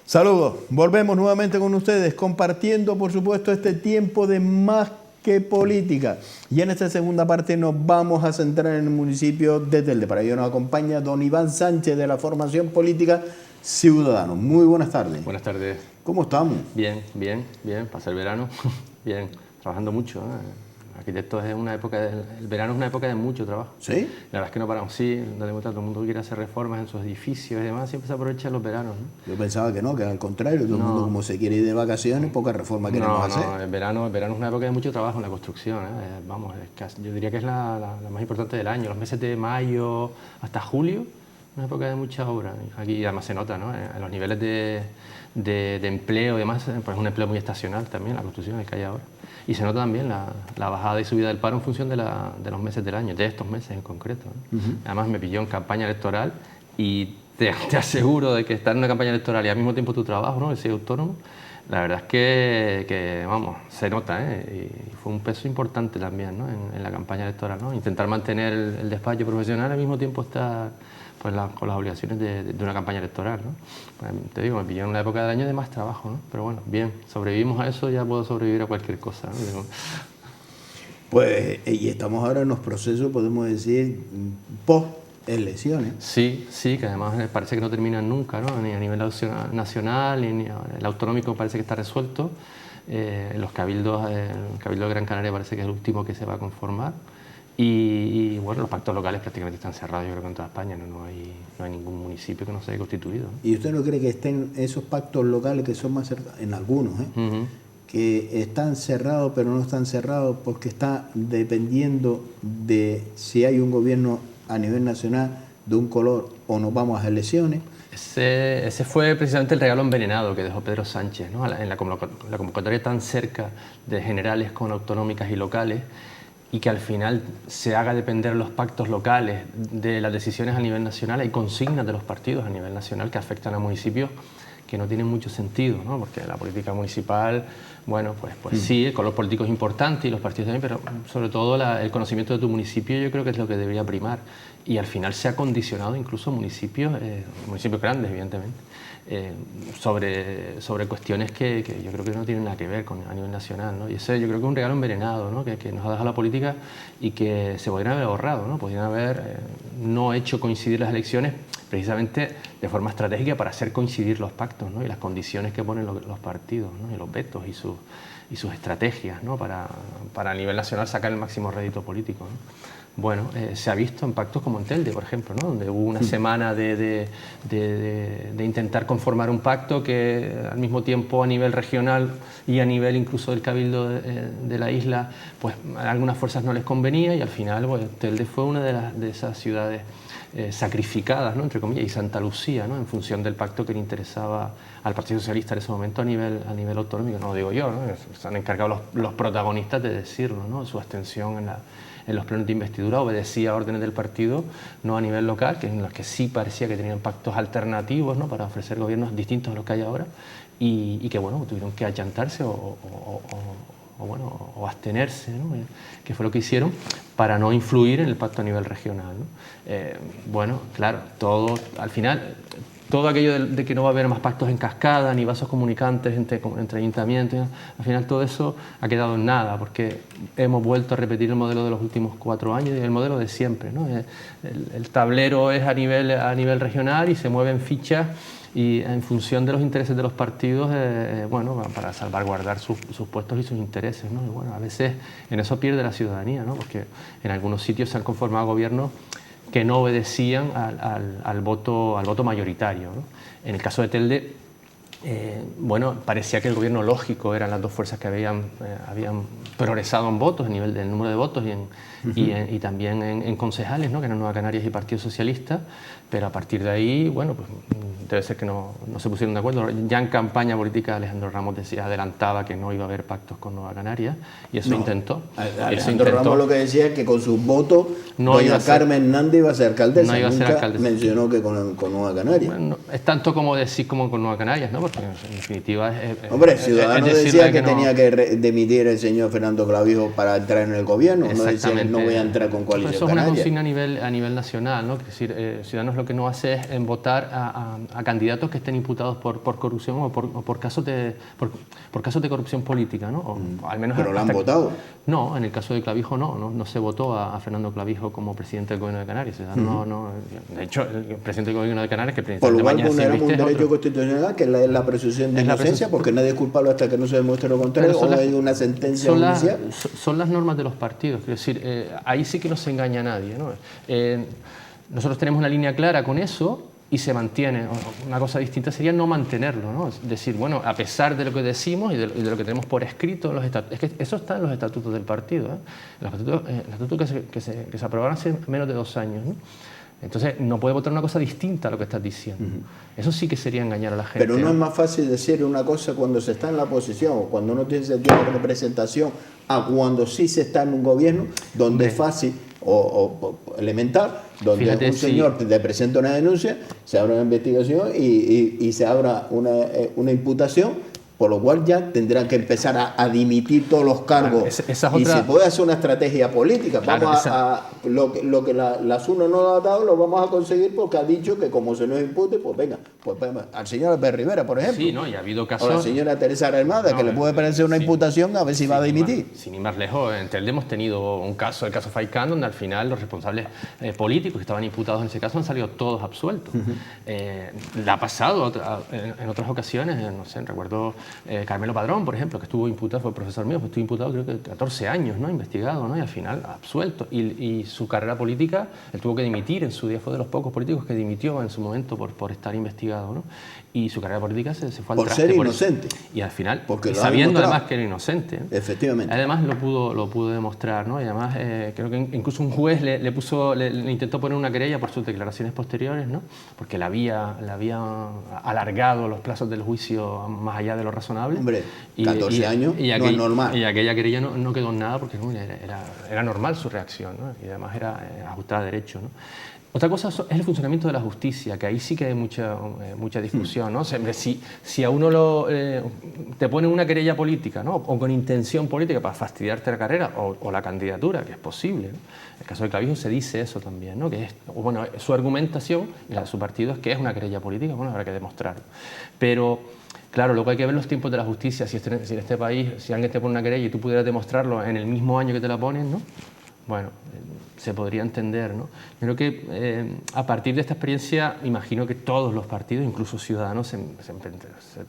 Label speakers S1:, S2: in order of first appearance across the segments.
S1: Saludos, volvemos nuevamente con ustedes, compartiendo por supuesto este tiempo de Más que Política. Y en esta segunda parte nos vamos a centrar en el municipio de Telde. Para ello nos acompaña don Iván Sánchez de la formación política Ciudadanos. Muy buenas tardes.
S2: Buenas tardes.
S1: ¿Cómo estamos?
S2: Bien, pasa el verano, bien, trabajando mucho, ¿eh? Arquitectos es una época, el verano es una época de mucho trabajo.
S1: ¿Sí?
S2: La verdad es que no paramos, sí, todo el mundo quiere hacer reformas en sus edificios y demás, siempre se aprovechan los veranos, ¿no?
S1: Yo pensaba que no, que al contrario, todo el mundo como se quiere ir de vacaciones, poca reforma queremos hacer.
S2: No, el verano es una época de mucho trabajo en la construcción, ¿eh? Vamos, yo diría que es la más importante del año, los meses de mayo hasta julio, una época de mucha obra. Aquí además se nota, ¿no? En los niveles de empleo y demás, pues es un empleo muy estacional también, la construcción que hay ahora. Y se nota también la bajada y subida del paro en función de los meses del año, de estos meses en concreto, ¿no? Además me pilló en campaña electoral y te aseguro de que estar en una campaña electoral y al mismo tiempo tu trabajo, ¿no? Que soy autónomo, la verdad es que vamos, se nota, ¿eh? Y fue un peso importante también, ¿no? En la campaña electoral, ¿no? Intentar mantener el despacho profesional al mismo tiempo estar pues con las obligaciones de una campaña electoral, ¿no? Pues, te digo, me pilló en una época del año de más trabajo, ¿no? Pero bueno, bien, sobrevivimos a eso, ya puedo sobrevivir a cualquier cosa, ¿no?
S1: Pues, y estamos ahora en los procesos, podemos decir, post-elecciones.
S2: Sí, que además parece que no terminan nunca, ¿no? Ni a nivel nacional, ni el autonómico parece que está resuelto. Los cabildos, el Cabildo de Gran Canaria parece que es el último que se va a conformar. Y bueno, los pactos locales prácticamente están cerrados, yo creo que en toda España no hay ningún municipio que no se haya constituido, ¿no?
S1: ¿Y usted no cree que estén esos pactos locales que son más cerrados, en algunos, que están cerrados pero no están cerrados porque está dependiendo de si hay un gobierno a nivel nacional de un color o nos vamos a elecciones?
S2: Ese fue precisamente el regalo envenenado que dejó Pedro Sánchez, ¿no? En la convocatoria tan cerca de generales con autonómicas y locales, y que al final se haga depender los pactos locales de las decisiones a nivel nacional. Hay consignas de los partidos a nivel nacional que afectan a municipios que no tienen mucho sentido, ¿no? Porque la política municipal, bueno, pues sí, el color político es importante y los partidos también, pero sobre todo el conocimiento de tu municipio yo creo que es lo que debería primar. Y al final se ha condicionado incluso municipios grandes, evidentemente, sobre cuestiones que yo creo que no tienen nada que ver a nivel nacional, ¿no? Y ese yo creo que es un regalo envenenado, ¿no? que nos ha dejado la política y que se podrían haber ahorrado, ¿no? Podrían haber no hecho coincidir las elecciones precisamente de forma estratégica para hacer coincidir los pactos, ¿no? Y las condiciones que ponen los partidos, ¿no? Y los vetos y sus estrategias, ¿no? Para a nivel nacional sacar el máximo rédito político, ¿no? Bueno, se ha visto en pactos como en Telde, por ejemplo, ¿no? Donde hubo una semana de intentar conformar un pacto que al mismo tiempo a nivel regional y a nivel incluso del Cabildo de la isla, pues a algunas fuerzas no les convenía y al final pues, Telde fue una de esas ciudades sacrificadas, ¿no? Entre comillas, y Santa Lucía, ¿no? En función del pacto que le interesaba al Partido Socialista en ese momento a nivel autonómico, no lo digo yo, ¿no? Se han encargado los protagonistas de decirlo, ¿no? Su abstención en los plenos de investidura obedecía a órdenes del partido, no a nivel local, que en los que sí parecía que tenían pactos alternativos, ¿no? Para ofrecer gobiernos distintos a los que hay ahora y que bueno, tuvieron que achantarse o abstenerse, ¿no? Que fue lo que hicieron para no influir en el pacto a nivel regional, ¿no? Bueno, claro, al final todo aquello de que no va a haber más pactos en cascada ni vasos comunicantes entre ayuntamientos, al final todo eso ha quedado en nada porque hemos vuelto a repetir el modelo de los últimos 4 años y el modelo de siempre, ¿no? El tablero es a nivel regional y se mueven fichas y en función de los intereses de los partidos, bueno, para salvaguardar sus puestos y sus intereses, ¿no? Y bueno, a veces en eso pierde la ciudadanía, ¿no? Porque en algunos sitios se han conformado gobiernos que no obedecían al voto mayoritario, ¿no? En el caso de Telde, bueno, parecía que el gobierno lógico eran las dos fuerzas que habían progresado en votos, a nivel del número de votos y también en concejales, ¿no? Que eran Nueva Canarias y Partido Socialista, pero a partir de ahí, bueno, pues debe ser que no se pusieron de acuerdo. Ya en campaña política Alejandro Ramos adelantaba que no iba a haber pactos con Nueva Canarias y eso intentó.
S1: Alejandro Ramos lo que decía es que con sus votos doña Carmen Hernández iba a ser alcaldesa.
S2: No iba a ser alcaldesa.
S1: Mencionó que con Nueva Canarias.
S2: Bueno, es tanto como decir como con Nueva Canarias, ¿no? porque en definitiva
S1: Hombre, Ciudadanos
S2: decirle
S1: decía que
S2: no.
S1: tenía que dimitir el señor Fernando Clavijo para entrar en el gobierno, no decía
S2: Exactamente.
S1: no voy a entrar con Coalición
S2: Eso es una
S1: Canaria.
S2: consigna a nivel nacional, ¿no? Es decir, Ciudadanos lo que no hace es votar a candidatos que estén imputados por corrupción o por casos de corrupción política, ¿no? O al menos
S1: Pero lo han votado.
S2: No, en el caso de Clavijo no se votó a Fernando Clavijo como presidente del Gobierno de Canarias. De hecho, el presidente del Gobierno de Canarias, que el presidente
S1: Por lo cual
S2: Mañana
S1: vulneramos un
S2: Inviste es
S1: derecho
S2: otro.
S1: constitucional que es la presunción de
S2: Es la
S1: inocencia,
S2: presunción.
S1: porque nadie es culpable hasta que no se demuestre lo contrario o hay una sentencia judicial.
S2: Son las normas de los partidos, quiero decir, ahí sí que no se engaña a nadie, ¿no? Nosotros tenemos una línea clara con eso y se mantiene. Una cosa distinta sería no mantenerlo, ¿no? Es decir, bueno, a pesar de lo que decimos y de lo que tenemos por escrito en los estatutos, es que eso está en los estatutos del partido, ¿eh? Los estatutos que se aprobaron hace menos de 2 años, ¿no? Entonces, no puede votar una cosa distinta a lo que estás diciendo. Eso sí que sería engañar a la gente.
S1: Pero no es más fácil decir una cosa cuando se está en la oposición o cuando no tiene sentido de representación a cuando sí se está en un gobierno donde es fácil o elemental, donde
S2: Fíjate,
S1: un señor le presenta una denuncia, se abre una investigación y se abra una imputación, por lo cual ya tendrán que empezar a dimitir todos los cargos.
S2: Esa es
S1: y
S2: otra...
S1: se puede hacer una estrategia política.
S2: Claro,
S1: Vamos lo que la SUNO no lo ha dado, lo vamos a conseguir porque ha dicho que como se nos impute, pues venga, pues al señor Albert Rivera, por ejemplo.
S2: Sí, ¿no? Y ha habido casos...
S1: O la señora Teresa Armada, que le puede parecer una imputación a ver si va a dimitir.
S2: Sin ir más lejos, en Telde hemos tenido un caso, el caso Faicán, donde al final los responsables políticos que estaban imputados en ese caso han salido todos absueltos. Le ha pasado en otras ocasiones, no sé, recuerdo Carmelo Padrón, por ejemplo, que estuvo imputado, fue profesor mío, estuvo imputado creo que 14 años, ¿no? Investigado, ¿no? Y al final absuelto. Y su carrera política, él tuvo que dimitir en su día, fue de los pocos políticos que dimitió en su momento por estar investigado, ¿no? Y su carrera política se fue al traste.
S1: Por ser inocente.
S2: Y al final,
S1: porque
S2: sabiendo además que era inocente.
S1: Efectivamente.
S2: Además lo pudo demostrar, ¿no? Y además creo que incluso un juez le intentó poner una querella por sus declaraciones posteriores, ¿no? Porque le había alargado los plazos del juicio más allá de lo razonable.
S1: Hombre, 14 años no es normal.
S2: Y aquella querella no quedó en nada porque era normal su reacción, ¿no? Y además era ajustada a derecho, ¿no? Otra cosa es el funcionamiento de la justicia, que ahí sí que hay mucha discusión, ¿no? O sea, si a uno te ponen una querella política, ¿no? O con intención política para fastidiarte la carrera o la candidatura, que es posible, ¿no? En el caso de Clavijo se dice eso también, ¿no? Que bueno, su argumentación y la de su partido es que es una querella política, bueno, habrá que demostrarlo. Pero claro, luego hay que ver los tiempos de la justicia. Si en este país, si alguien te pone una querella y tú pudieras demostrarlo en el mismo año que te la ponen, ¿no? Bueno, se podría entender, ¿no? Yo creo que a partir de esta experiencia, imagino que todos los partidos, incluso Ciudadanos, se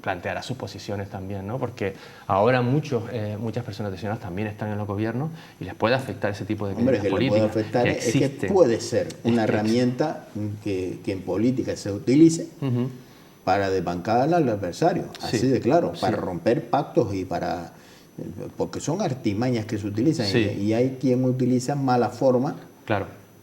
S2: plantearán sus posiciones también, ¿no? Porque ahora muchas personas de Ciudadanos también están en los gobiernos y les puede afectar ese tipo de críticas políticas.
S1: Hombre, que le puede afectar, es que puede ser una herramienta que en política se utilice para desbancar al adversario, así de claro, para romper pactos y para... Porque son artimañas que se utilizan y hay quien utiliza mala forma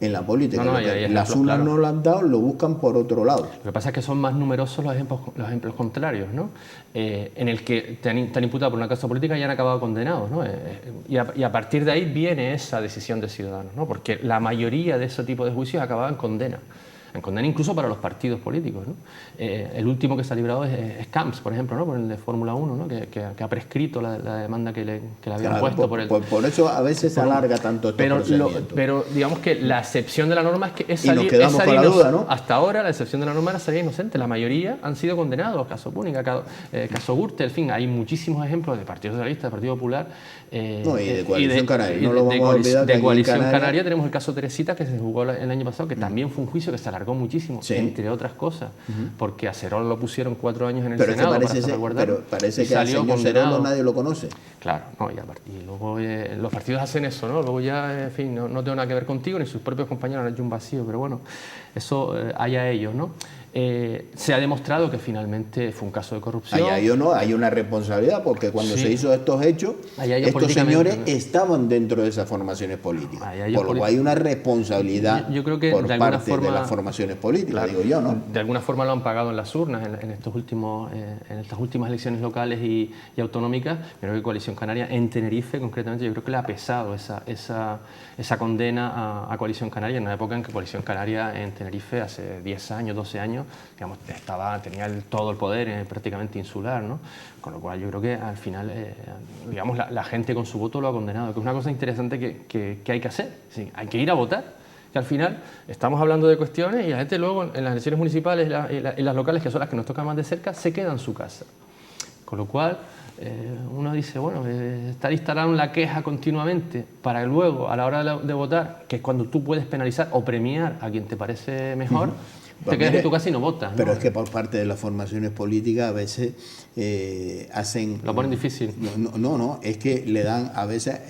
S1: en la política. Las urnas no lo han dado, lo buscan por otro lado.
S2: Lo que pasa es que son más numerosos los ejemplos contrarios, ¿no? En el que te han imputado por una causa política y han acabado condenados, ¿no? Y a partir de ahí viene esa decisión de Ciudadanos, ¿no? Porque la mayoría de ese tipo de juicios acababan en condena incluso para los partidos políticos, ¿no? El último que se ha librado es Camps, por ejemplo, ¿no? Por el de Fórmula 1, ¿no? Que ha prescrito la demanda que le habían puesto por él.
S1: Por eso a veces se alarga tanto este procedimiento.
S2: Pero digamos que la excepción de la norma es que es
S1: salir, y nos quedamos con la duda, ¿no?
S2: Hasta ahora la excepción de la norma era salir inocente. La mayoría han sido condenados. Caso Púnica, caso Gürtel, en fin, hay muchísimos ejemplos de Partido Socialista, de Partido Popular.
S1: Y de Coalición Canaria. No lo vamos a olvidar.
S2: De Coalición Canaria tenemos el caso Teresita, que se jugó el año pasado, que también fue un juicio que se alargó muchísimo, entre otras cosas, porque a Cerol lo pusieron 4 años en el Senado
S1: pero parece que al señor Cerol nadie lo conoce.
S2: Claro, no, y luego los partidos hacen eso, ¿no? Luego ya, en fin, no tengo nada que ver contigo, ni sus propios compañeros han hecho un vacío, pero bueno, eso allá ellos, ¿no? Se ha demostrado que finalmente fue un caso de corrupción.
S1: Hay una responsabilidad, porque cuando se hizo estos hechos, estos señores estaban dentro de esas formaciones políticas. Por lo cual hay una responsabilidad
S2: yo creo que
S1: por parte de las formaciones políticas, digo yo, ¿no?
S2: De alguna forma lo han pagado en las urnas en estas últimas elecciones locales y autonómicas. Creo que Coalición Canaria en Tenerife, concretamente, yo creo que le ha pesado esa condena a Coalición Canaria en una época en que Coalición Canaria en Tenerife, hace 10 años, 12 años, ¿no? Digamos, tenía todo el poder prácticamente insular, ¿no? Con lo cual yo creo que al final, digamos, la gente con su voto lo ha condenado, que es una cosa interesante que hay que hacer. Sí, hay que ir a votar. Que al final estamos hablando de cuestiones y la gente luego en las elecciones municipales y las locales, que son las que nos tocan más de cerca, se queda en su casa. Con lo cual uno dice, bueno, estar instalado en la queja continuamente para luego, a la hora de votar, que es cuando tú puedes penalizar o premiar a quien te parece mejor, te quedas en tu casa y no votas, ¿no?
S1: Pero es que por parte de las formaciones políticas a veces hacen...
S2: Lo ponen difícil.
S1: No, es que le dan a veces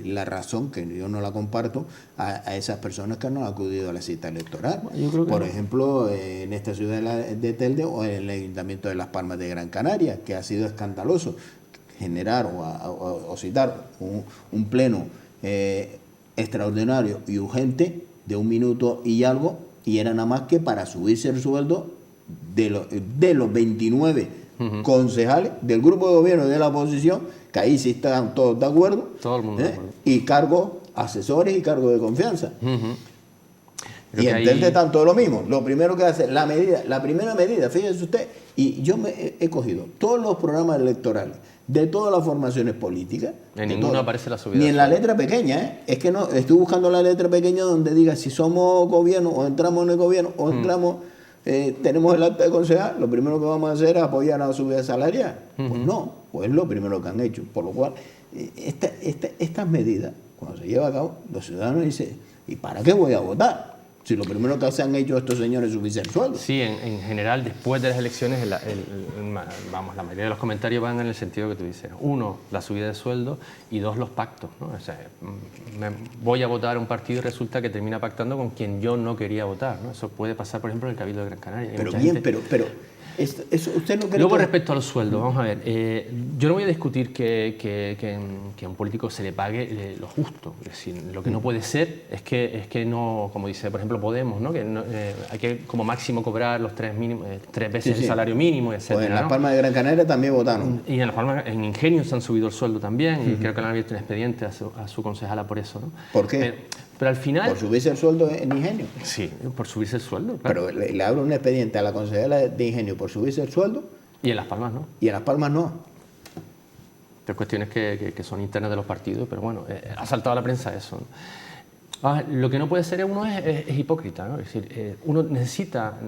S1: la razón, que yo no la comparto, a esas personas que no han acudido a la cita electoral.
S2: Yo creo que
S1: por
S2: no.
S1: ejemplo, en esta ciudad de Telde o en el Ayuntamiento de Las Palmas de Gran Canaria, que ha sido escandaloso generar o citar un pleno extraordinario y urgente de 1 minuto y algo, y era nada más que para subirse el sueldo de los 29 concejales del grupo de gobierno de la oposición, que ahí sí están todos de acuerdo,
S2: todo el mundo de acuerdo.
S1: Y cargos asesores y cargos de confianza.
S2: Creo
S1: Y
S2: que
S1: en
S2: ahí...
S1: Telde tanto lo mismo. Lo primero que hace, la primera medida, fíjese usted, y yo he cogido todos los programas electorales de todas las formaciones políticas.
S2: En ninguno aparece la subida.
S1: Ni en la letra pequeña, ¿eh? Es que no, estoy buscando la letra pequeña donde diga si somos gobierno o entramos en el gobierno o entramos, tenemos el acta de concejal, lo primero que vamos a hacer es apoyar a la subida salarial. Pues no, pues es lo primero que han hecho. Por lo cual, estas medidas, cuando se lleva a cabo, los ciudadanos dicen, ¿y para qué voy a votar? Si lo primero que se han hecho estos señores es subirse el sueldo.
S2: Sí, en general, después de las elecciones, la mayoría de los comentarios van en el sentido que tú dices. 1, la subida de sueldo, y 2, los pactos, ¿no? O sea, voy a votar a un partido y resulta que termina pactando con quien yo no quería votar, ¿no? Eso puede pasar, por ejemplo, en el Cabildo de Gran Canaria.
S1: Pero bien, pero eso usted no cree.
S2: Luego, respecto a los sueldos, vamos a ver, yo no voy a discutir que a un político se le pague lo justo. Es decir, lo que no puede ser es que no, como dice, por ejemplo, Podemos, ¿no? Que no, hay que como máximo cobrar los 3 veces el salario mínimo, etc.
S1: Pues en Las Palmas de Gran Canaria también votaron.
S2: Y en Las Palmas, en Ingenio se han subido el sueldo también, y creo que le han abierto un expediente a su concejala por eso, ¿no?
S1: ¿Por qué?
S2: Pero al final...
S1: ¿Por subirse el sueldo en Ingenio?
S2: Sí, por subirse el sueldo, claro.
S1: Pero le abro un expediente a la concejala de Ingenio por subirse el sueldo.
S2: Y en Las Palmas no.
S1: Y en Las Palmas no.
S2: Hay cuestiones que son internas de los partidos, pero bueno, ha saltado a la prensa eso, ¿no? Lo que no puede ser uno es hipócrita, ¿no? Es decir, uno necesita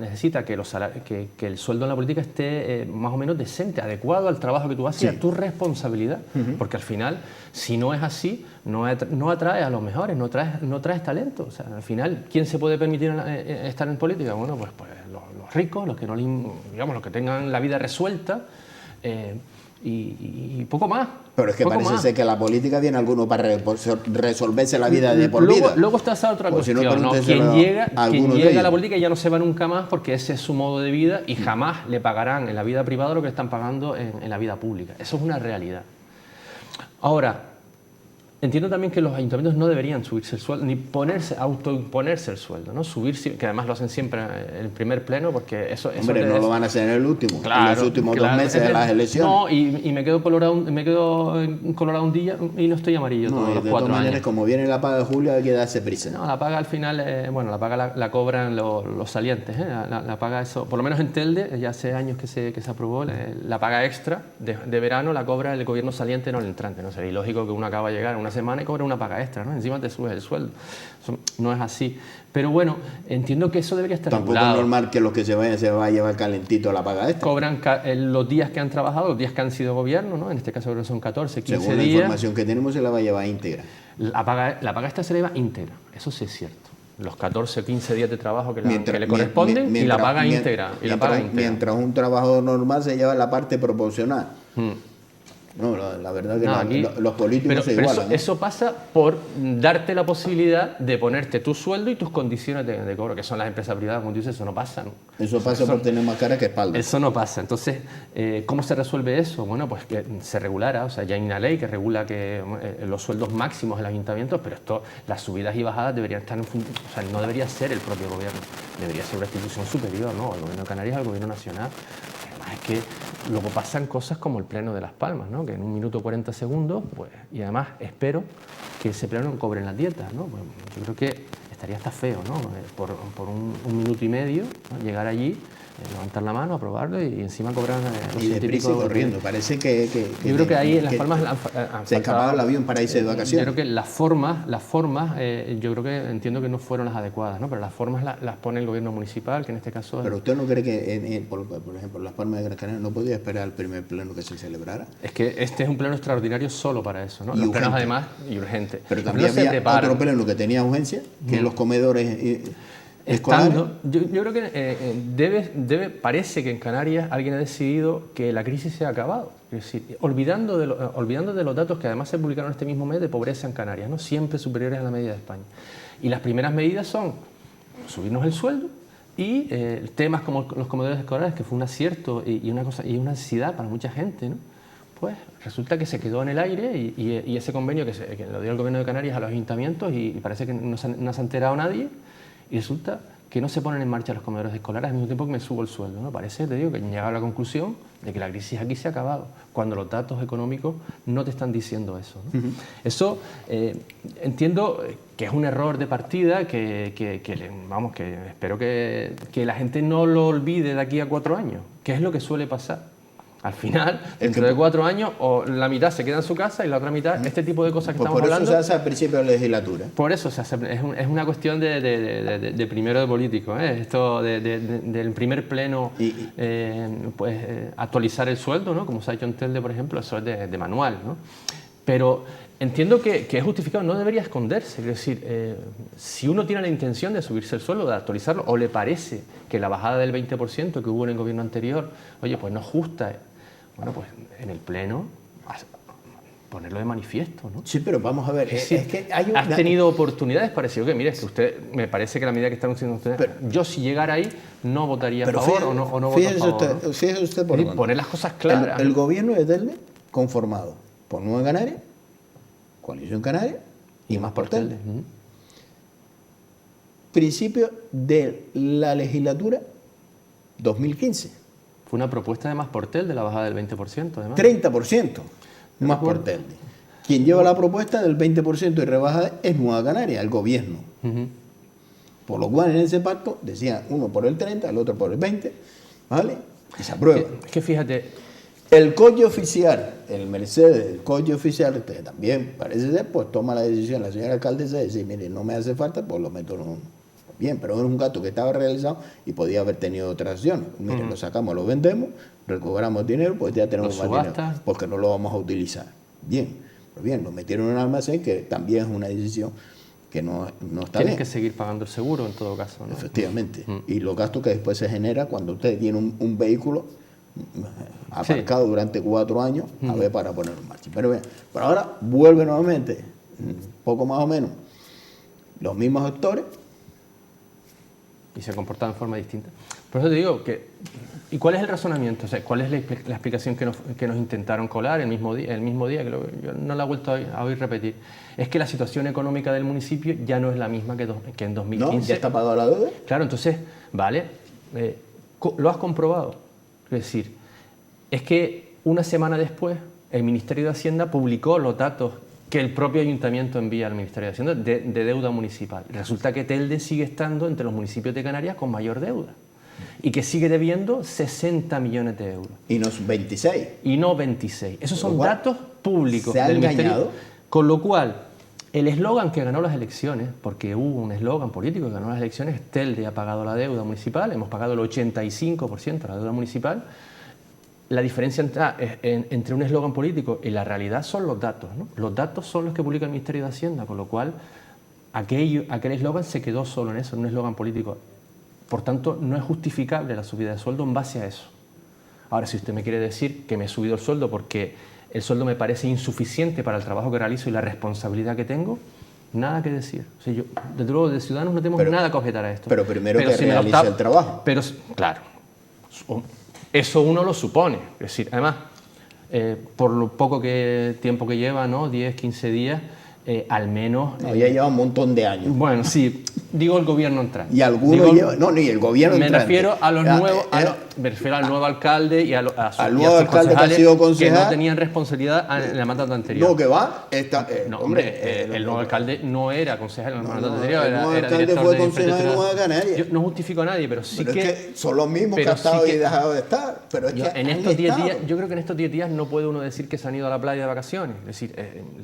S2: que el sueldo en la política esté más o menos decente, adecuado al trabajo que tú haces y a tu responsabilidad. Porque al final, si no es así, no atraes a los mejores, no traes talento. O sea, al final, ¿quién se puede permitir estar en política? Bueno, pues los ricos, los que no, digamos, los que tengan la vida resuelta. Y poco más.
S1: Pero es que parece ser que la política viene alguno para resolverse la vida de por vida.
S2: Luego está esa otra cuestión,
S1: si
S2: ¿no? Quien llega a la política ya no se va nunca más porque ese es su modo de vida y jamás le pagarán en la vida privada lo que le están pagando en la vida pública. Eso es una realidad. Ahora, entiendo también que los ayuntamientos no deberían subirse el sueldo, ni autoimponerse el sueldo, ¿no? Subirse, que además lo hacen siempre en el primer pleno, porque eso
S1: Hombre, no lo van a hacer en el último,
S2: claro,
S1: en los últimos 2 meses de las elecciones.
S2: No, y me quedo colorado un día y no estoy amarillo todos los 4 años.
S1: Como viene la paga de julio, hay que darse prisa.
S2: No, la paga al final, bueno, la paga la cobran los salientes, ¿eh? La paga, eso, por lo menos en Telde, ya hace años que se aprobó, la paga extra de verano la cobra el gobierno saliente, no el entrante. No sería ilógico que uno acaba de llegar una semana y cobra una paga extra, ¿no? Encima te subes el sueldo. Eso no es así. Pero bueno, entiendo que eso debería estar
S1: Tampoco
S2: regulado.
S1: es normal que los que se vayan se va a llevar calentito la paga extra.
S2: Cobran los días que han trabajado, los días que han sido gobierno, ¿no? En este caso creo que son 14, 15
S1: Según
S2: días.
S1: la información que tenemos, se la va a llevar íntegra.
S2: La paga extra se le va íntegra, eso sí es cierto. Los 14 o 15 días de trabajo que le corresponden y la paga íntegra.
S1: Mientras un trabajador normal se lleva la parte proporcional. No, la verdad que
S2: aquí,
S1: los políticos se igualan.
S2: Pero eso pasa por darte la posibilidad de ponerte tu sueldo y tus condiciones de cobro, que son las empresas privadas, como tú dices, eso no pasa, ¿no?
S1: Eso pasa por tener más cara que espalda.
S2: Eso no pasa. Entonces, ¿cómo se resuelve eso? Bueno, pues que se regulara, o sea, ya hay una ley que regula que los sueldos máximos en los ayuntamientos, pero las subidas y bajadas deberían estar o sea, no debería ser el propio gobierno, debería ser una institución superior, ¿no? Al gobierno de Canarias, al gobierno nacional. Es que luego pasan cosas como el pleno de Las Palmas, ¿no? Que en 1 minuto 40 segundos, pues, y además espero que ese pleno no cobre en las dietas, ¿no? Bueno, yo creo que estaría hasta feo, ¿no? Por un minuto y medio, ¿no? Llegar allí, levantar la mano, aprobarlo y encima cobrar los
S1: Y deprisa y corriendo. Parece que
S2: yo creo que ahí en Las Palmas
S1: se escapaba el avión para irse de vacaciones.
S2: Yo creo que las formas, yo creo que entiendo que no fueron las adecuadas, ¿no? Pero las formas las pone el gobierno municipal, que en este caso...
S1: Pero usted no cree que, por ejemplo, en Las Palmas de Gran Canaria no podía esperar el primer pleno que se celebrara.
S2: Es que este es un pleno extraordinario solo para eso, ¿no?
S1: Y
S2: los
S1: urgente.
S2: plenos además y urgente.
S1: Pero también había otro pleno que tenía urgencia, que es los comedores escolares.
S2: Yo creo que parece que en Canarias alguien ha decidido que la crisis se ha acabado. Es decir, olvidando de los datos que además se publicaron este mismo mes de pobreza en Canarias, ¿no? Siempre superiores a la media de España. Y las primeras medidas son subirnos el sueldo y temas como los comedores escolares, que fue un acierto y una necesidad para mucha gente, ¿no? Pues resulta que se quedó en el aire y ese convenio que lo dio el gobierno de Canarias a los ayuntamientos y parece que no se ha enterado nadie. Y resulta que no se ponen en marcha los comedores escolares al mismo tiempo que me subo el sueldo, ¿no? Parece, te digo, que han llegado a la conclusión de que la crisis aquí se ha acabado, cuando los datos económicos no te están diciendo eso, ¿no? Eso entiendo que es un error de partida, que espero que la gente no lo olvide de aquí a 4 años, que es lo que suele pasar. Al final, dentro de 4 años, o la mitad se queda en su casa y la otra mitad, este tipo de cosas que estamos hablando...
S1: Por eso se hace al principio de la legislatura.
S2: Por eso se hace, es una cuestión de primero de político, ¿eh? Esto del primer pleno, actualizar el sueldo, ¿no? Como se ha hecho en Telde, por ejemplo, eso es de manual, ¿no? Pero entiendo que es justificado, no debería esconderse. Es decir, si uno tiene la intención de subirse el sueldo, de actualizarlo, o le parece que la bajada del 20% que hubo en el gobierno anterior, oye, pues no es justa, bueno, pues en el pleno ponerlo de manifiesto, ¿no?
S1: Sí, pero vamos a ver, es que hay
S2: ¿Has tenido oportunidades parecidas? Que mire, es que usted, me parece que la medida que están haciendo ustedes, yo si llegara ahí no votaría a favor o no voto a favor.
S1: Fíjese usted por dónde.
S2: Poner las cosas claras.
S1: El gobierno de Telde, conformado por Nueva Canaria, Coalición Canaria y Más por Telde. Principio de la legislatura 2015.
S2: Fue una propuesta de Más por Telde, la bajada del 20%, además.
S1: 30%. Más por Telde. Quien lleva la propuesta del 20% de rebaja es Nueva Canaria, el gobierno. Por lo cual en ese pacto decían uno por el 30, el otro por el 20, ¿vale? Y se aprueba.
S2: Es que fíjate...
S1: El COE oficial, el Mercedes, el COE oficial, que también parece ser, pues toma la decisión la señora alcaldesa de decir, mire, no me hace falta, pues lo meto en un... Bien, pero era un gasto que estaba realizado y podía haber tenido otras acciones. Mire, lo sacamos, lo vendemos, recobramos dinero, pues ya tenemos más dinero, porque no lo vamos a utilizar. Bien, pero bien, lo metieron en un almacén, que también es una decisión que no está bien.
S2: Tienes que seguir pagando el seguro en todo caso, ¿no?
S1: Efectivamente. Y los gastos que después se genera cuando usted tiene un vehículo aparcado durante 4 años, a ver, para ponerlo en marcha. Pero bien, pero ahora vuelve nuevamente, poco más o menos, los mismos actores.
S2: Y se comportan de forma distinta. Por eso te digo que... ¿Y cuál es el razonamiento? O sea, ¿cuál es la explicación que nos intentaron colar el mismo día que yo no la he vuelto a oír repetir? Es que la situación económica del municipio ya no es la misma que en 2015.
S1: ¿No? ¿Ya está pagada la deuda?
S2: Claro, entonces, vale, lo has comprobado. Es decir, es que una semana después el Ministerio de Hacienda publicó los datos que el propio ayuntamiento envía al Ministerio de Hacienda de deuda municipal. Resulta que Telde sigue estando entre los municipios de Canarias con mayor deuda y que sigue debiendo 60 millones de euros.
S1: Y no 26.
S2: Y no 26. Esos son datos públicos
S1: del
S2: Ministerio. Con lo cual, el eslogan que ganó las elecciones, porque hubo un eslogan político que ganó las elecciones, Telde ha pagado la deuda municipal, hemos pagado el 85% de la deuda municipal. La diferencia entre un eslogan político y la realidad son los datos, ¿no? Los datos son los que publica el Ministerio de Hacienda, con lo cual aquel eslogan se quedó solo en eso, en un eslogan político. Por tanto, no es justificable la subida de sueldo en base a eso. Ahora, si usted me quiere decir que me he subido el sueldo porque el sueldo me parece insuficiente para el trabajo que realizo y la responsabilidad que tengo, nada que decir. O sea, yo, desde luego, de Ciudadanos no tenemos nada que objetar a esto.
S1: Pero primero que realice el trabajo.
S2: Pero, claro, eso uno lo supone. Es decir, además, por lo poco tiempo que lleva, ¿no? 10, 15 días, al menos...
S1: No, ya lleva un montón de años.
S2: Bueno, sí, Digo el gobierno entrante.
S1: Y algunos
S2: Digo,
S1: no, ni el gobierno
S2: me
S1: entrante.
S2: refiero a los nuevos, me refiero al nuevo alcalde y a sus
S1: alcalde que ha sido concejal,
S2: que no tenían responsabilidad en el mandato anterior.
S1: No, que va.
S2: El nuevo alcalde no era concejal en el mandato anterior,
S1: el nuevo
S2: era
S1: alcalde
S2: director
S1: fue
S2: de
S1: concejal de
S2: Infraestructura.
S1: Nueva Canaria.
S2: Yo no justifico a nadie, pero sí
S1: pero
S2: que...
S1: es que son los mismos que
S2: pero
S1: han estado
S2: sí
S1: y
S2: que-
S1: dejado de estar. Pero es
S2: Yo,
S1: que
S2: en
S1: han
S2: estos 10
S1: estado.
S2: días, yo creo que en estos 10 días no puede uno decir que se han ido a la playa de vacaciones, es decir,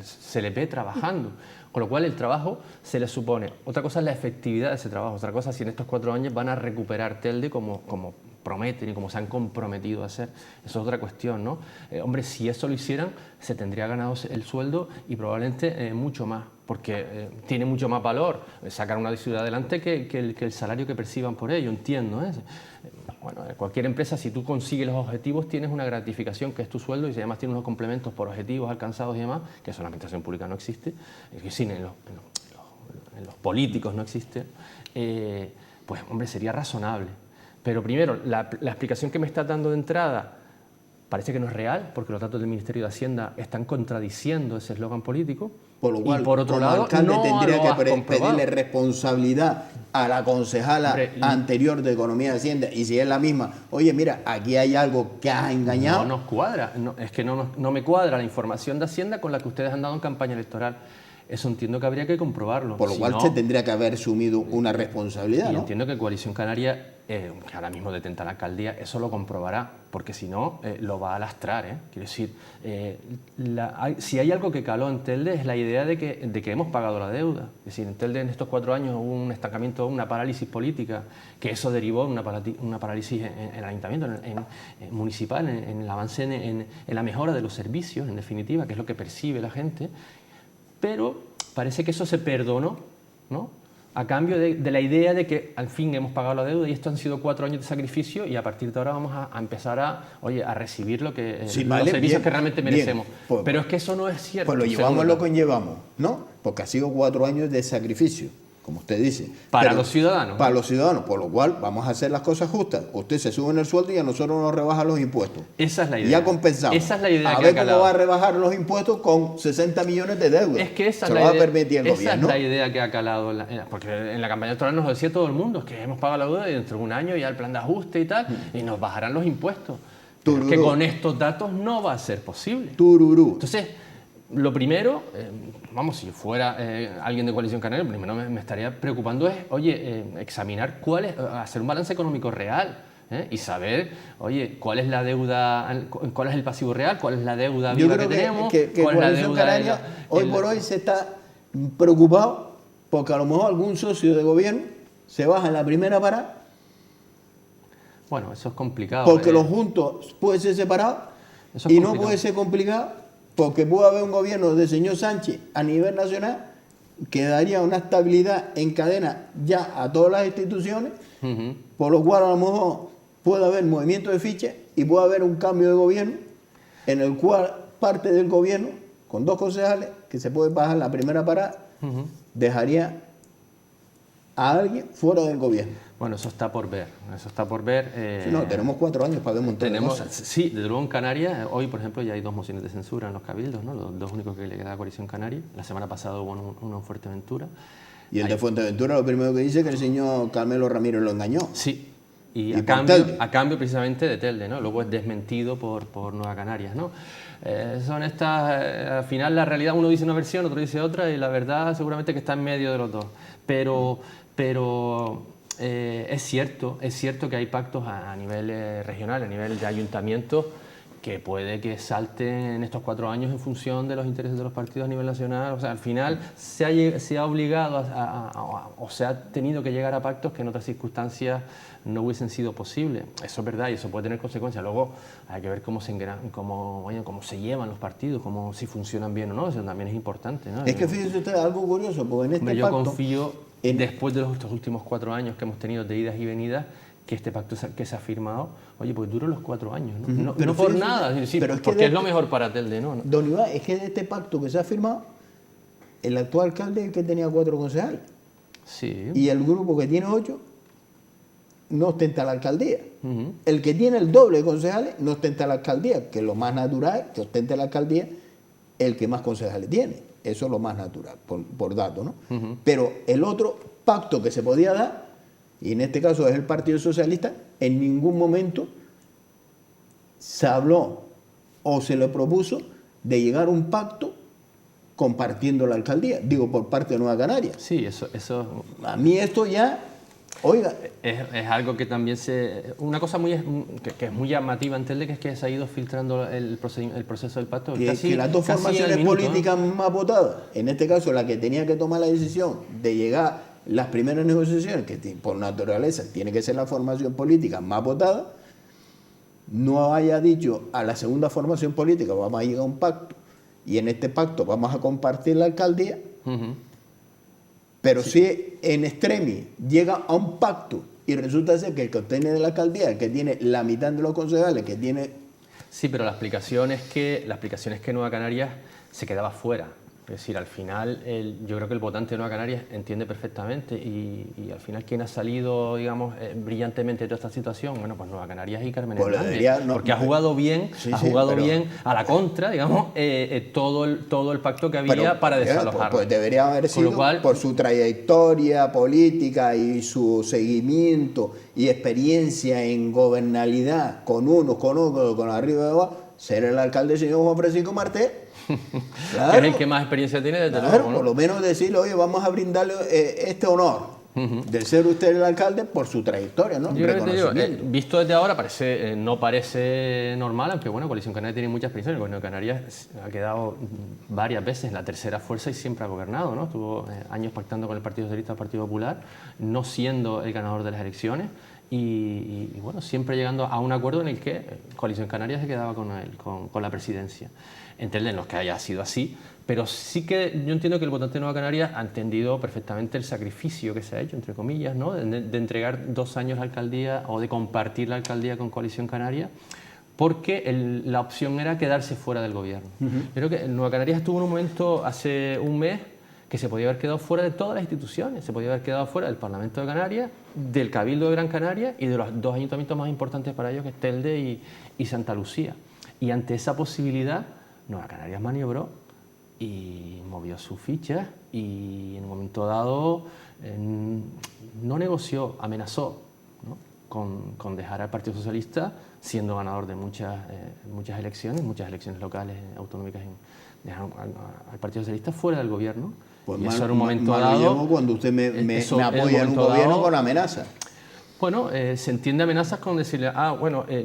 S2: se le ve trabajando, con lo cual el trabajo se le supone. Otra cosa es la efectividad de ese trabajo, otra cosa es si en estos 4 años van a recuperar Telde como prometen y como se han comprometido a hacer. Eso es otra cuestión, ¿no? Hombre, si eso lo hicieran, se tendría ganado el sueldo y probablemente mucho más, porque tiene mucho más valor sacar una ciudad adelante que el salario que perciban por ello, entiendo, ¿eh? Bueno, cualquier empresa, si tú consigues los objetivos, tienes una gratificación que es tu sueldo y si además tienes unos complementos por objetivos alcanzados y demás, que eso en la administración pública no existe, es que sí, en los políticos no existe, pues hombre, sería razonable. Pero primero, la explicación que me está dando de entrada parece que no es real, porque los datos del Ministerio de Hacienda están contradiciendo ese eslogan político.
S1: Por lo cual,
S2: y por otro
S1: como
S2: lado,
S1: alcalde
S2: no
S1: tendría
S2: lo
S1: que
S2: has comprobado.
S1: pedirle responsabilidad a la concejala
S2: Hombre,
S1: anterior de Economía y Hacienda, y si es la misma, oye, mira, aquí hay algo que has engañado.
S2: No nos cuadra, es que no me cuadra la información de Hacienda con la que ustedes han dado en campaña electoral. Eso entiendo que habría que comprobarlo.
S1: Por lo cual se tendría que haber asumido una responsabilidad,
S2: Y
S1: ¿no?
S2: entiendo que Coalición Canaria, que ahora mismo detenta la alcaldía, eso lo comprobará, porque si no, lo va a lastrar, ¿eh? Quiero decir, si hay algo que caló en Telde es la idea de que hemos pagado la deuda. Es decir, en Telde en estos 4 años hubo un estancamiento, una parálisis política, que eso derivó en una parálisis en el ayuntamiento, en municipal, en el avance, en la mejora de los servicios, en definitiva, que es lo que percibe la gente. Pero parece que eso se perdonó, ¿no? A cambio de la idea de que al fin hemos pagado la deuda y esto han sido 4 años de sacrificio y a partir de ahora vamos a empezar a recibir lo que,
S1: Sí,
S2: los
S1: vale,
S2: servicios
S1: bien,
S2: que realmente
S1: bien.
S2: merecemos.
S1: Pues,
S2: pero es que eso no es cierto.
S1: Pues lo llevamos
S2: segundo.
S1: lo que llevamos, ¿no? Porque ha sido 4 años de sacrificio, como usted dice.
S2: Para
S1: Pero
S2: los ciudadanos.
S1: Para los ciudadanos, por lo cual vamos a hacer las cosas justas. Usted se sube en el sueldo y a nosotros nos rebaja los impuestos.
S2: Esa es la idea.
S1: Y ya compensamos.
S2: Esa es la idea
S1: a
S2: que
S1: ver
S2: ha
S1: cómo
S2: calado.
S1: va a rebajar los impuestos con 60 millones de deuda.
S2: Es que esa
S1: se
S2: es
S1: lo
S2: la
S1: va
S2: idea,
S1: a permitir el
S2: esa
S1: gobierno.
S2: es la idea que ha calado, porque en la campaña electoral nos lo decía todo el mundo, es que hemos pagado la deuda y dentro de un año ya el plan de ajuste y tal, y nos bajarán los impuestos. Pero es que con estos datos no va a ser posible.
S1: Tururú.
S2: Entonces, lo primero, vamos, si yo fuera alguien de Coalición Canaria, lo primero me estaría preocupando es, oye, examinar hacer un balance económico real. Y saber, oye, cuál es la deuda, cuál es el pasivo real, cuál es la deuda
S1: Yo
S2: viva
S1: creo
S2: que tenemos,
S1: que
S2: cuál es la
S1: Coalición
S2: deuda
S1: Canaria hoy por hoy se está preocupado porque a lo mejor algún socio de gobierno se baja en la primera parada
S2: Bueno, eso es complicado.
S1: porque los juntos pueden ser separados
S2: Eso es
S1: y no
S2: complicado.
S1: puede ser complicado porque puede haber un gobierno del señor Sánchez a nivel nacional que daría una estabilidad en cadena ya a todas las instituciones,
S2: Ujú.
S1: por lo cual a lo mejor puede haber movimiento de fichas y puede haber un cambio de gobierno en el cual parte del gobierno, con 2 concejales, que se puede bajar la primera parada, dejaría a alguien fuera del gobierno.
S2: Bueno, eso está por ver. Eso está por ver.
S1: Sí, no, tenemos 4 años para ver un montón de cosas.
S2: Sí, desde luego en Canarias, hoy por ejemplo ya hay 2 mociones de censura en los cabildos, ¿no? Los 2 únicos que le queda a Coalición Canaria. La semana pasada hubo uno en Fuerteventura.
S1: Y el de Fuerteventura lo primero que dice es que el señor Carmelo Ramírez lo engañó.
S2: Sí, y
S1: por
S2: a
S1: Telde.
S2: cambio precisamente de Telde, ¿no? Luego es desmentido por Nueva Canarias, ¿no? Son estas, al final la realidad, uno dice una versión, otro dice otra, y la verdad seguramente que está en medio de los dos. Pero es cierto que hay pactos a nivel regional, a nivel de ayuntamientos, que puede que salten en estos 4 años en función de los intereses de los partidos a nivel nacional. O sea, al final se ha obligado o se ha tenido que llegar a pactos que en otras circunstancias no hubiesen sido posibles. Eso es verdad y eso puede tener consecuencias. Luego hay que ver cómo se llevan los partidos, si funcionan bien o no. Eso también es importante, ¿no?
S1: Es que fíjese usted algo curioso, porque en este
S2: Hombre, yo
S1: pacto...
S2: confío, después de estos últimos 4 años que hemos tenido de idas y venidas, que este pacto que se ha firmado, oye, pues dure los 4 años, ¿no?
S1: Pero
S2: No por
S1: fíjese,
S2: nada,
S1: pero es que
S2: porque es lo mejor para Telde, ¿no?
S1: Don Iván, es que de este pacto que se ha firmado, el actual alcalde es el que tenía 4 concejales.
S2: Sí.
S1: Y el grupo que tiene 8 no ostenta la alcaldía.
S2: Ujú.
S1: El que tiene el doble de concejales no ostenta la alcaldía, que lo más natural es que ostente la alcaldía el que más concejales tiene. Eso es lo más natural, por dato, ¿no?
S2: Ujú.
S1: Pero el otro pacto que se podía dar, y en este caso es el Partido Socialista, en ningún momento se habló o se le propuso de llegar a un pacto compartiendo la alcaldía, digo, por parte de Nueva Canarias.
S2: Sí, eso
S1: A mí esto ya, oiga...
S2: Es algo que también una cosa que es muy llamativa en Telde, que es que se ha ido filtrando el proceso del pacto.
S1: Que las dos formaciones políticas más votadas, en este caso la que tenía que tomar la decisión de llegar a las primeras negociaciones, que por naturaleza tiene que ser la formación política más votada, no haya dicho a la segunda formación política vamos a llegar a un pacto y en este pacto vamos a compartir la alcaldía, pero si en extremis llega a un pacto y resulta ser que el que obtiene de la alcaldía, el que tiene la mitad de los concejales, que tiene...
S2: Sí, pero la explicación es que Nueva Canarias se quedaba fuera. Es decir, al final, yo creo que el votante de Nueva Canarias entiende perfectamente y al final, ¿quién ha salido, digamos, brillantemente de toda esta situación? Bueno, pues Nueva Canarias y Carmen Hernández, porque ha jugado bien, bien a la contra, digamos, todo el pacto que había para desalojarlo.
S1: Pues debería haber sido, por su trayectoria política y su seguimiento y experiencia en gobernabilidad con unos, con otros, con arriba y abajo, ser el alcalde el señor Juan Francisco Marté.
S2: Claro, que es el que más experiencia tiene desde luego, ¿no?
S1: Por lo menos decirle, oye, vamos a brindarle este honor de ser usted el alcalde por su trayectoria, ¿no?
S2: Yo creo que te digo, visto desde ahora no parece normal, aunque bueno, Coalición Canaria tiene mucha experiencia. El gobierno de Canarias ha quedado varias veces en la tercera fuerza y siempre ha gobernado, ¿no? Estuvo años pactando con el Partido Socialista, el Partido Popular, no siendo el ganador de las elecciones. Y bueno, siempre llegando a un acuerdo en el que Coalición Canaria se quedaba con la presidencia. Entienden los que haya sido así, pero sí que yo entiendo que el votante de Nueva Canarias ha entendido perfectamente el sacrificio que se ha hecho, entre comillas, ¿no? de entregar 2 años la alcaldía o de compartir la alcaldía con Coalición Canaria, porque la opción era quedarse fuera del gobierno. Creo que Nueva Canarias estuvo en un momento hace un mes que se podía haber quedado fuera de todas las instituciones, se podía haber quedado fuera del Parlamento de Canarias, del Cabildo de Gran Canaria y de los 2 ayuntamientos más importantes para ellos, que es Telde y Santa Lucía. Y ante esa posibilidad, Nueva Canarias maniobró y movió sus fichas y en un momento dado no negoció, amenazó, ¿no? con dejar al Partido Socialista, siendo ganador de muchas elecciones locales, autonómicas, dejaron al Partido Socialista fuera del gobierno.
S1: Pues
S2: y eso era un momento dado.
S1: Cuando usted me apoya en un gobierno con amenaza.
S2: Bueno, se entiende amenazas con decirle,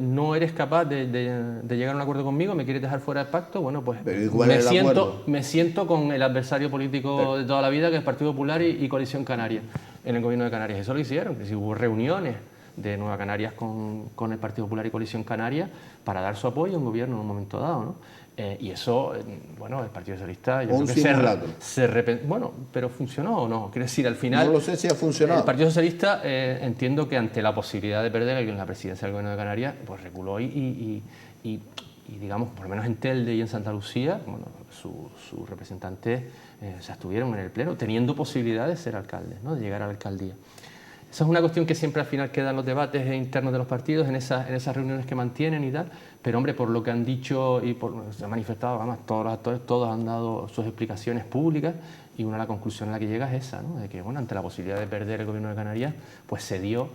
S2: no eres capaz de llegar a un acuerdo conmigo, me quieres dejar fuera del pacto, bueno, pues me siento con el adversario político de toda la vida, que es el Partido Popular y Coalición Canaria, en el gobierno de Canarias. Eso lo hicieron, que si hubo reuniones de Nueva Canarias con el Partido Popular y Coalición Canaria para dar su apoyo a un gobierno en un momento dado, ¿no? Y eso, bueno, el Partido Socialista, yo creo que bueno, pero ¿funcionó o no? Quiero decir, al final...
S1: No lo sé si ha funcionado.
S2: El Partido Socialista, entiendo que ante la posibilidad de perder la presidencia del gobierno de Canarias, pues reculó y digamos, por lo menos en Telde y en Santa Lucía, bueno, sus representantes se abstuvieron en el Pleno, teniendo posibilidad de ser alcaldes, ¿no? De llegar a la alcaldía. Esa es una cuestión que siempre al final queda en los debates internos de los partidos, en esas reuniones que mantienen y tal, pero hombre, por lo que han dicho y se han manifestado, además, todos los actores, todos han dado sus explicaciones públicas y una de las conclusiones a la que llega es esa, ¿no? De que, bueno, ante la posibilidad de perder el gobierno de Canarias, pues se dio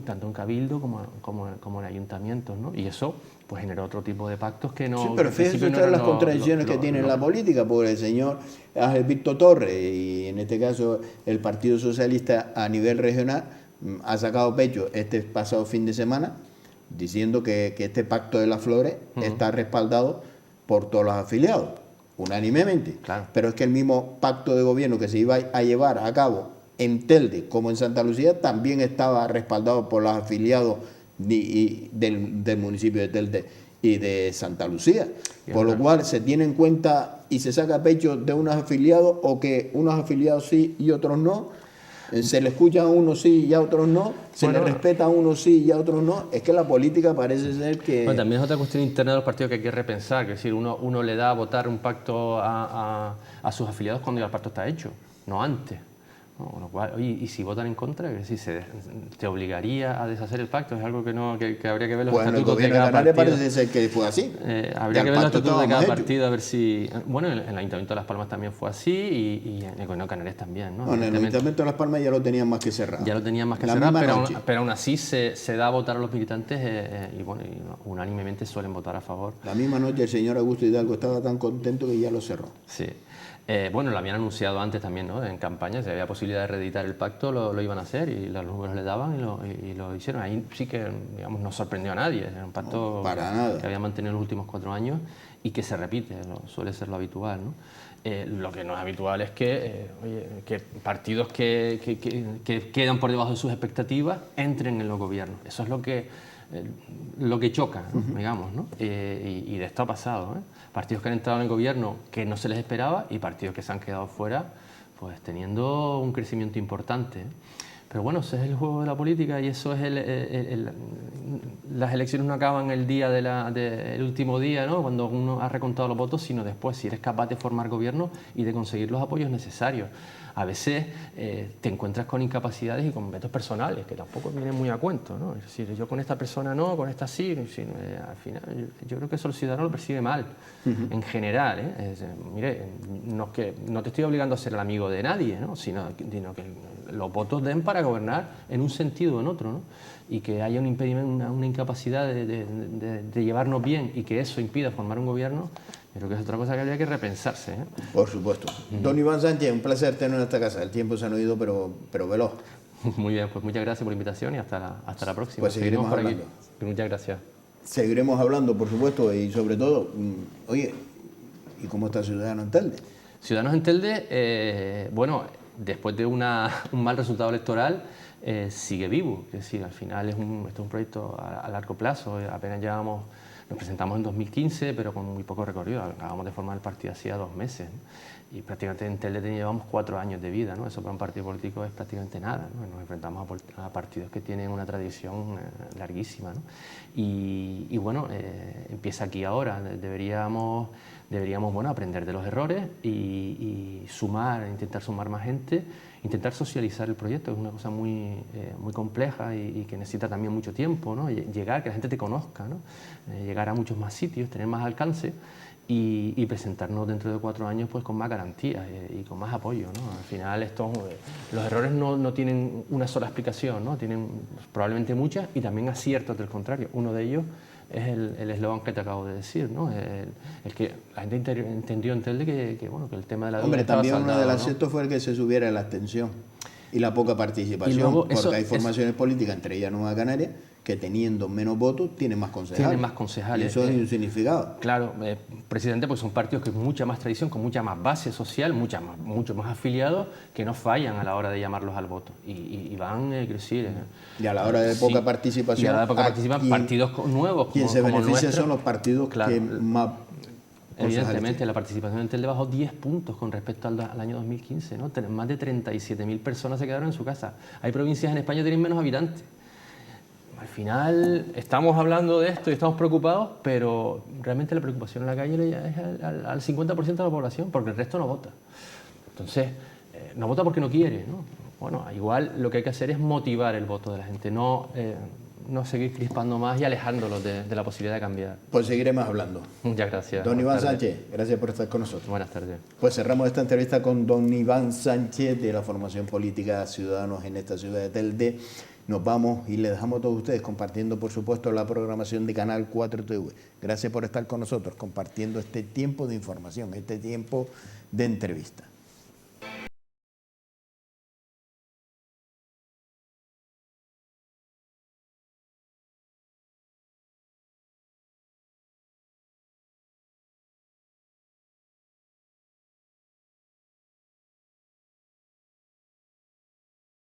S2: tanto en Cabildo como en ayuntamientos, ¿no? Y eso pues generó otro tipo de pactos que no...
S1: Sí, pero fíjense ustedes las contradicciones que tiene la política, porque el señor Ángel Víctor Torres, y en este caso el Partido Socialista a nivel regional, ha sacado pecho este pasado fin de semana, diciendo que este pacto de las flores está respaldado por todos los afiliados, unánimemente.
S2: Claro.
S1: Pero es que el mismo pacto de gobierno que se iba a llevar a cabo en Telde como en Santa Lucía también estaba respaldado por los afiliados del municipio de Telde y de Santa Lucía. Por lo cual se tiene en cuenta y se saca pecho de unos afiliados, o que unos afiliados sí y otros no. Se le escucha a unos sí y a otros no, se le respeta a unos sí y a otros no. Es que la política parece ser que...
S2: Bueno, también es otra cuestión interna de los partidos que hay que repensar, que es decir, uno le da a votar un pacto a sus afiliados cuando ya el pacto está hecho, no antes. ¿no? Con lo cual, oye, y si votan en contra, que si te obligaría a deshacer el pacto, es algo que habría que ver los
S1: Bueno, el
S2: estatutos de
S1: gobierno de
S2: cada
S1: Canarias
S2: partido.
S1: parece ser que fue así.
S2: Habría que ver los estatutos de cada
S1: hecho.
S2: partido, a ver si... Bueno, en el Ayuntamiento de Las Palmas también fue así y en el Gobierno de Canarias también, ¿no?
S1: Bueno, en el Ayuntamiento de Las Palmas ya lo tenían más que cerrado.
S2: Ya lo tenían más que
S1: La
S2: cerrado,
S1: misma
S2: pero aún así se da a votar a los militantes y unánimemente suelen votar a favor.
S1: La misma noche el señor Augusto Hidalgo estaba tan contento que ya lo cerró.
S2: Sí. Bueno, lo habían anunciado antes también, ¿no? En campaña, si había posibilidad de reeditar el pacto, lo iban a hacer y los números le daban y lo hicieron. Ahí sí que, digamos, no sorprendió a nadie. Era un pacto que había mantenido los últimos 4 años y que se repite, suele ser lo habitual, ¿no? Lo que no es habitual es que partidos que quedan por debajo de sus expectativas entren en los gobiernos. Eso es lo que choca, ¿no? Digamos, ¿no? Y de esto ha pasado, ¿eh? Partidos que han entrado en el gobierno que no se les esperaba y partidos que se han quedado fuera, pues teniendo un crecimiento importante, ¿eh? Pero bueno, ese es el juego de la política y eso es las elecciones no acaban el día el último día, ¿no? Cuando uno ha recontado los votos, sino después, si eres capaz de formar gobierno y de conseguir los apoyos necesarios. A veces te encuentras con incapacidades y con vetos personales, que tampoco vienen muy a cuento, ¿no? Es decir, yo con esta persona no, con esta sí, al final yo creo que eso el ciudadano lo percibe mal, en general, ¿eh? Mire, no te estoy obligando a ser el amigo de nadie, ¿no? sino que los votos den para gobernar en un sentido o en otro, ¿no? Y que haya un impedimento, una incapacidad de llevarnos bien y que eso impida formar un gobierno, creo que es otra cosa que habría que repensarse, ¿eh?
S1: Por supuesto. Don Iván Sánchez, un placer tenerlo en esta casa. El tiempo se ha ido, pero veloz.
S2: Muy bien, pues muchas gracias por la invitación y hasta la próxima.
S1: Pues seguiremos hablando.
S2: Muchas gracias.
S1: Seguiremos hablando, por supuesto, y sobre todo, oye, ¿y cómo está Ciudadanos en Telde?
S2: Ciudadanos en Telde, bueno, después de un mal resultado electoral, sigue vivo. Es decir, al final esto es un proyecto a largo plazo. Apenas nos presentamos en 2015, pero con muy poco recorrido. Acabamos de formar el partido hacía 2 meses, ¿no? Y prácticamente en Telde llevamos 4 años de vida, ¿no? Eso para un partido político es prácticamente nada, ¿no? Nos enfrentamos a partidos que tienen una tradición larguísima, ¿no? Y bueno, empieza aquí ahora. Deberíamos bueno, aprender de los errores y intentar sumar más gente, intentar socializar el proyecto, que es una cosa muy compleja y que necesita también mucho tiempo, ¿no? Llegar, que la gente te conozca, ¿no? Llegar a muchos más sitios, tener más alcance y presentarnos dentro de 4 años pues con más garantías y con más apoyo, ¿no? Al final los errores no tienen una sola explicación, ¿no? Tienen probablemente muchas y también aciertos del contrario. Uno de ellos es el eslogan que te acabo de decir, ¿no? El que la gente entendió en Telde que el tema de la deuda
S1: Hombre,
S2: estaba
S1: también
S2: saldado,
S1: uno de los
S2: ¿no?
S1: aciertos fue el que se subiera la abstención y la poca participación,
S2: Y luego
S1: porque hay formaciones políticas, entre ellas Nueva Canaria, que teniendo menos votos tienen más concejales.
S2: Tienen más concejales.
S1: Y eso es un significado.
S2: Claro, precisamente porque son partidos con mucha más tradición, con mucha más base social, mucho más afiliados, que no fallan a la hora de llamarlos al voto. Y van a crecer.
S1: Y a la hora de poca participación.
S2: Y a la hora de poca participación, partidos nuevos.
S1: Quien se
S2: como
S1: beneficia
S2: nuestro,
S1: son los partidos
S2: claro,
S1: que más.
S2: Evidentemente, la participación en Telde bajó 10 puntos con respecto al año 2015, ¿no? Más de 37.000 personas se quedaron en su casa. Hay provincias en España que tienen menos habitantes. Al final estamos hablando de esto y estamos preocupados, pero realmente la preocupación en la calle es al 50% de la población, porque el resto no vota. Entonces, no vota porque no quiere, ¿no? Bueno, igual lo que hay que hacer es motivar el voto de la gente, no seguir crispando más y alejándolos de la posibilidad de cambiar.
S1: Pues seguiremos hablando.
S2: Muchas gracias.
S1: Don Iván Sánchez, gracias por estar con nosotros.
S2: Buenas tardes.
S1: Pues cerramos esta entrevista con don Iván Sánchez de la formación política Ciudadanos en esta ciudad de Telde. Nos vamos y les dejamos a todos ustedes compartiendo, por supuesto, la programación de Canal 4 TV. Gracias por estar con nosotros, compartiendo este tiempo de información, este tiempo de entrevista.